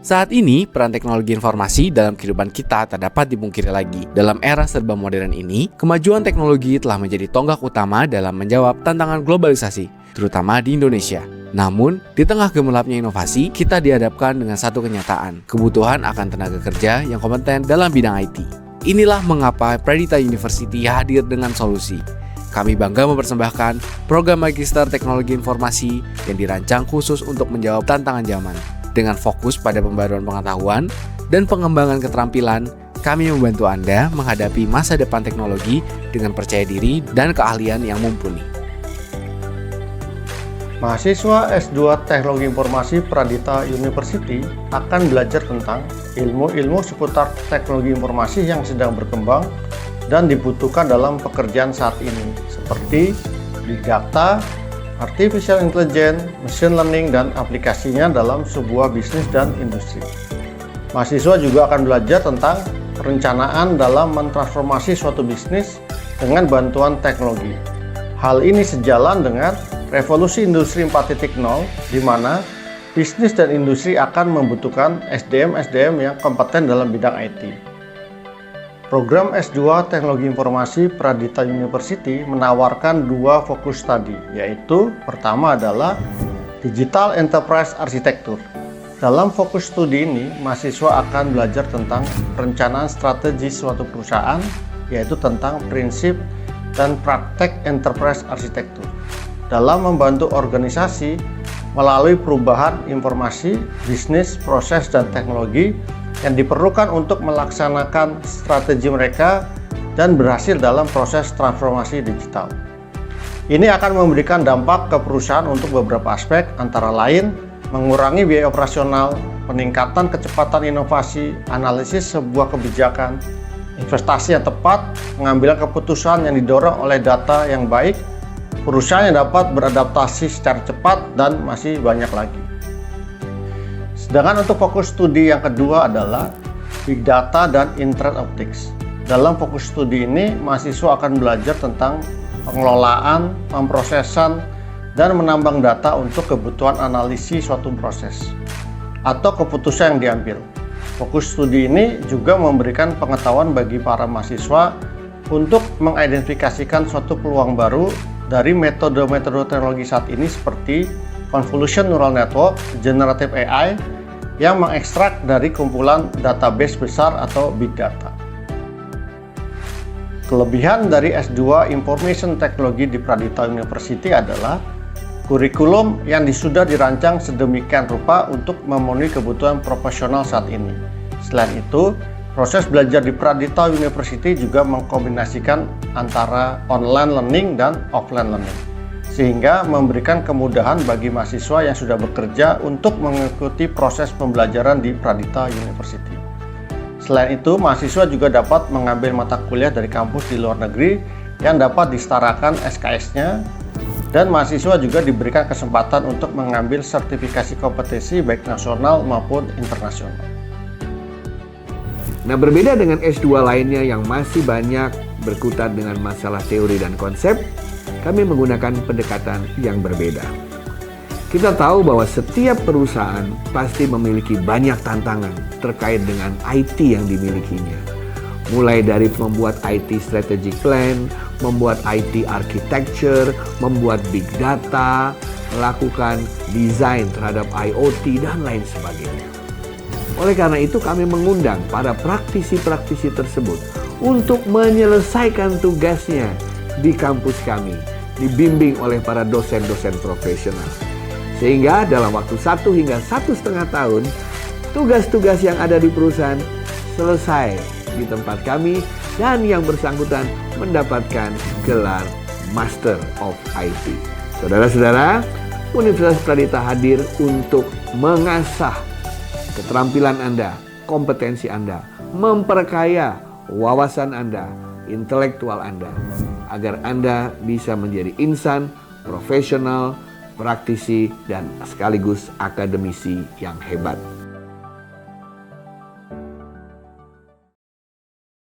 Saat ini, peran teknologi informasi dalam kehidupan kita tak dapat dipungkiri lagi. Dalam era serba modern ini, kemajuan teknologi telah menjadi tonggak utama dalam menjawab tantangan globalisasi, terutama di Indonesia. Namun, di tengah gemerlapnya inovasi, kita dihadapkan dengan satu kenyataan, kebutuhan akan tenaga kerja yang kompeten dalam bidang IT. Inilah mengapa Pradita University hadir dengan solusi. Kami bangga mempersembahkan program Magister Teknologi Informasi yang dirancang khusus untuk menjawab tantangan zaman. Dengan fokus pada pembaruan pengetahuan dan pengembangan keterampilan, kami membantu Anda menghadapi masa depan teknologi dengan percaya diri dan keahlian yang mumpuni. Mahasiswa S2 Teknologi Informasi Pradita University akan belajar tentang ilmu-ilmu seputar teknologi informasi yang sedang berkembang dan dibutuhkan dalam pekerjaan saat ini, seperti Big Data, Artificial Intelligence, Machine Learning, dan aplikasinya dalam sebuah bisnis dan industri. Mahasiswa juga akan belajar tentang perencanaan dalam mentransformasi suatu bisnis dengan bantuan teknologi. Hal ini sejalan dengan revolusi industri 4.0, di mana bisnis dan industri akan membutuhkan SDM-SDM yang kompeten dalam bidang IT. Program S2 Teknologi Informasi Pradita University menawarkan dua fokus studi, yaitu pertama adalah Digital Enterprise Architecture. Dalam fokus studi ini, mahasiswa akan belajar tentang perencanaan strategi suatu perusahaan, yaitu tentang prinsip dan praktek Enterprise Architecture dalam membantu organisasi melalui perubahan informasi, bisnis, proses, dan teknologi yang diperlukan untuk melaksanakan strategi mereka dan berhasil dalam proses transformasi digital. Ini akan memberikan dampak ke perusahaan untuk beberapa aspek, antara lain mengurangi biaya operasional, peningkatan kecepatan inovasi, analisis sebuah kebijakan, investasi yang tepat, pengambilan keputusan yang didorong oleh data yang baik, perusahaan yang dapat beradaptasi secara cepat, dan masih banyak lagi. Sedangkan untuk fokus studi yang kedua adalah Big Data dan Internet Optics. Dalam fokus studi ini, mahasiswa akan belajar tentang pengelolaan, pemrosesan, dan menambang data untuk kebutuhan analisis suatu proses atau keputusan yang diambil. Fokus studi ini juga memberikan pengetahuan bagi para mahasiswa untuk mengidentifikasikan suatu peluang baru dari metode-metode teknologi saat ini, seperti Convolution Neural Network, Generative AI, yang mengekstrak dari kumpulan database besar atau Big Data. Kelebihan dari S2 Information Technology di Pradita University adalah kurikulum yang sudah dirancang sedemikian rupa untuk memenuhi kebutuhan profesional saat ini. Selain itu, proses belajar di Pradita University juga mengkombinasikan antara online learning dan offline learning, sehingga memberikan kemudahan bagi mahasiswa yang sudah bekerja untuk mengikuti proses pembelajaran di Pradita University. Selain itu, mahasiswa juga dapat mengambil mata kuliah dari kampus di luar negeri yang dapat disetarakan SKS-nya, dan mahasiswa juga diberikan kesempatan untuk mengambil sertifikasi kompetensi baik nasional maupun internasional. Nah, berbeda dengan S2 lainnya yang masih banyak berkutat dengan masalah teori dan konsep, kami menggunakan pendekatan yang berbeda. Kita tahu bahwa setiap perusahaan pasti memiliki banyak tantangan terkait dengan IT yang dimilikinya. Mulai dari membuat IT strategic plan, membuat IT architecture, membuat big data, melakukan desain terhadap IoT, dan lain sebagainya. Oleh karena itu, kami mengundang para praktisi-praktisi tersebut untuk menyelesaikan tugasnya di kampus kami, dibimbing oleh para dosen-dosen profesional. Sehingga dalam waktu 1 hingga 1,5 tahun, tugas-tugas yang ada di perusahaan selesai di tempat kami, dan yang bersangkutan mendapatkan gelar Master of IT. Saudara-saudara, Universitas Pradita hadir untuk mengasah keterampilan Anda, kompetensi Anda, memperkaya wawasan Anda, intelektual Anda, agar Anda bisa menjadi insan, profesional, praktisi, dan sekaligus akademisi yang hebat.